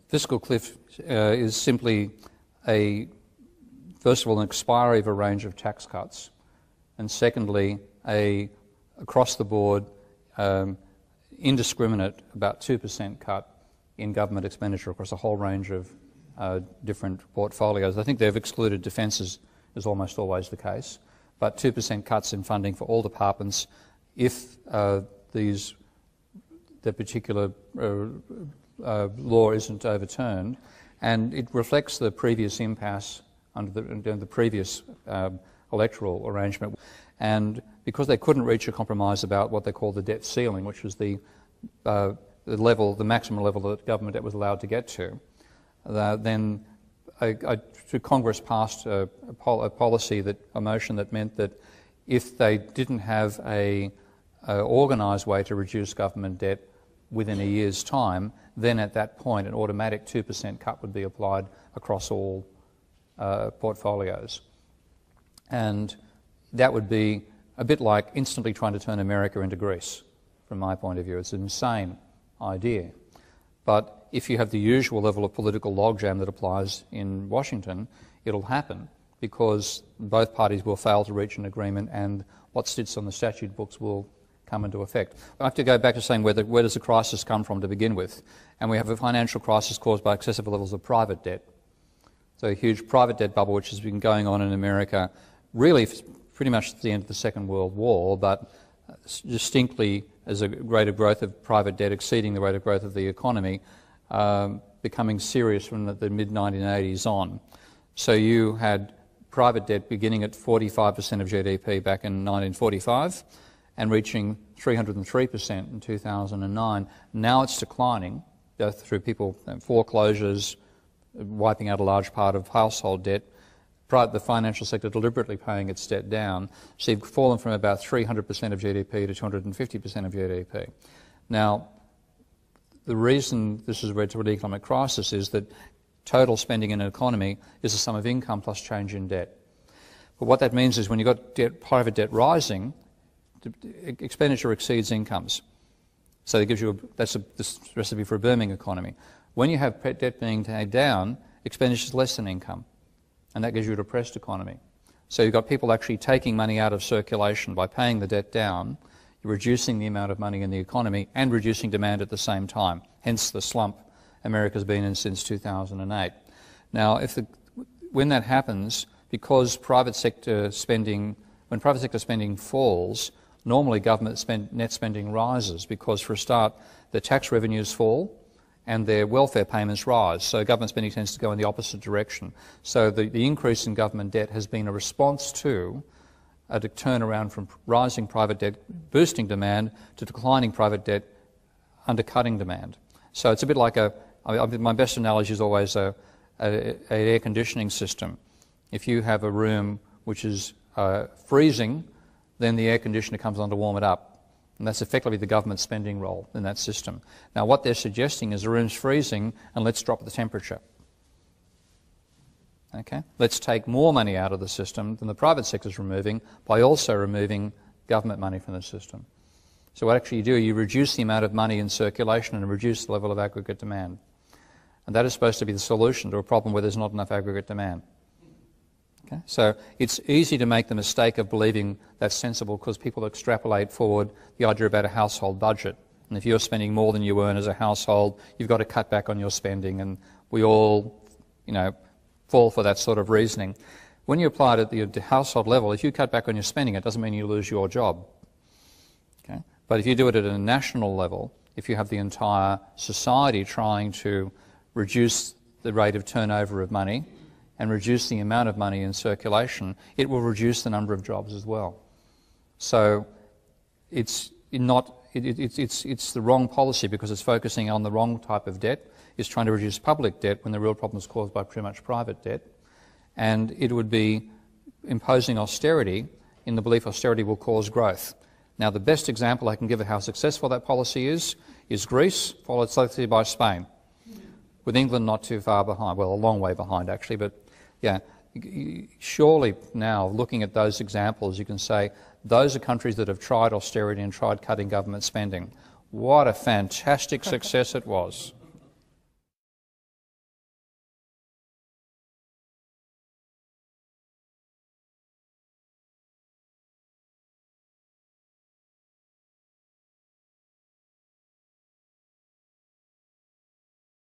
fiscal cliff is simply first of all, an expiry of a range of tax cuts, and secondly, across-the-board, indiscriminate, about 2% cut in government expenditure across a whole range of different portfolios. I think they've excluded defences, is almost always the case, but 2% cuts in funding for all departments if the particular law isn't overturned, and it reflects the previous impasse under the previous electoral arrangement. And because they couldn't reach a compromise about what they call the debt ceiling, which was the maximum level that government debt was allowed to get to, then Congress passed a motion that meant that if they didn't have a organised way to reduce government debt within a year's time, then at that point an automatic 2% cut would be applied across all portfolios. And that would be a bit like instantly trying to turn America into Greece, from my point of view. It's an insane idea. But if you have the usual level of political logjam that applies in Washington, it'll happen because both parties will fail to reach an agreement and what sits on the statute books will come into effect. I have to go back to saying where does the crisis come from to begin with. And we have a financial crisis caused by excessive levels of private debt. So a huge private debt bubble which has been going on in America really pretty much at the end of the Second World War, but distinctly as a rate of growth of private debt exceeding the rate of growth of the economy, becoming serious from the mid-1980s on. So you had private debt beginning at 45% of GDP back in 1945 and reaching 303% in 2009. Now it's declining through foreclosures, wiping out a large part of household debt, the financial sector deliberately paying its debt down. So you've fallen from about 300% of GDP to 250% of GDP. Now, the reason this has led to an economic crisis is that total spending in an economy is the sum of income plus change in debt. But what that means is when you've got private debt rising, expenditure exceeds incomes. So it gives you that's the recipe for a booming economy. When you have debt being paid down, expenditure is less than income, and that gives you a depressed economy. So you've got people actually taking money out of circulation by paying the debt down. You're reducing the amount of money in the economy and reducing demand at the same time, hence the slump America's been in since 2008. Now, when that happens, because when private sector spending falls, normally government net spending rises because, for a start, the tax revenues fall and their welfare payments rise. So government spending tends to go in the opposite direction. So the increase in government debt has been a response to a turnaround from rising private debt boosting demand to declining private debt undercutting demand. So it's a bit like my best analogy is always an air conditioning system. If you have a room which is freezing, then the air conditioner comes on to warm it up. And that's effectively the government spending role in that system. Now what they're suggesting is the room's freezing and let's drop the temperature. Okay? Let's take more money out of the system than the private sector's removing by also removing government money from the system. So what actually you do, you reduce the amount of money in circulation and reduce the level of aggregate demand. And that is supposed to be the solution to a problem where there's not enough aggregate demand. Okay? So it's easy to make the mistake of believing that's sensible because people extrapolate forward the idea about a household budget. And if you're spending more than you earn as a household, you've got to cut back on your spending. And we all, fall for that sort of reasoning. When you apply it at the household level, if you cut back on your spending, it doesn't mean you lose your job. Okay? But if you do it at a national level, if you have the entire society trying to reduce the rate of turnover of money and reduce the amount of money in circulation, it will reduce the number of jobs as well. So it's the wrong policy because it's focusing on the wrong type of debt. It's trying to reduce public debt when the real problem is caused by pretty much private debt. And it would be imposing austerity in the belief austerity will cause growth. Now, the best example I can give of how successful that policy is Greece, followed closely by Spain, with England not too far behind. Well, a long way behind, actually, but yeah. Surely now, looking at those examples, you can say those are countries that have tried austerity and tried cutting government spending. What a fantastic success it was.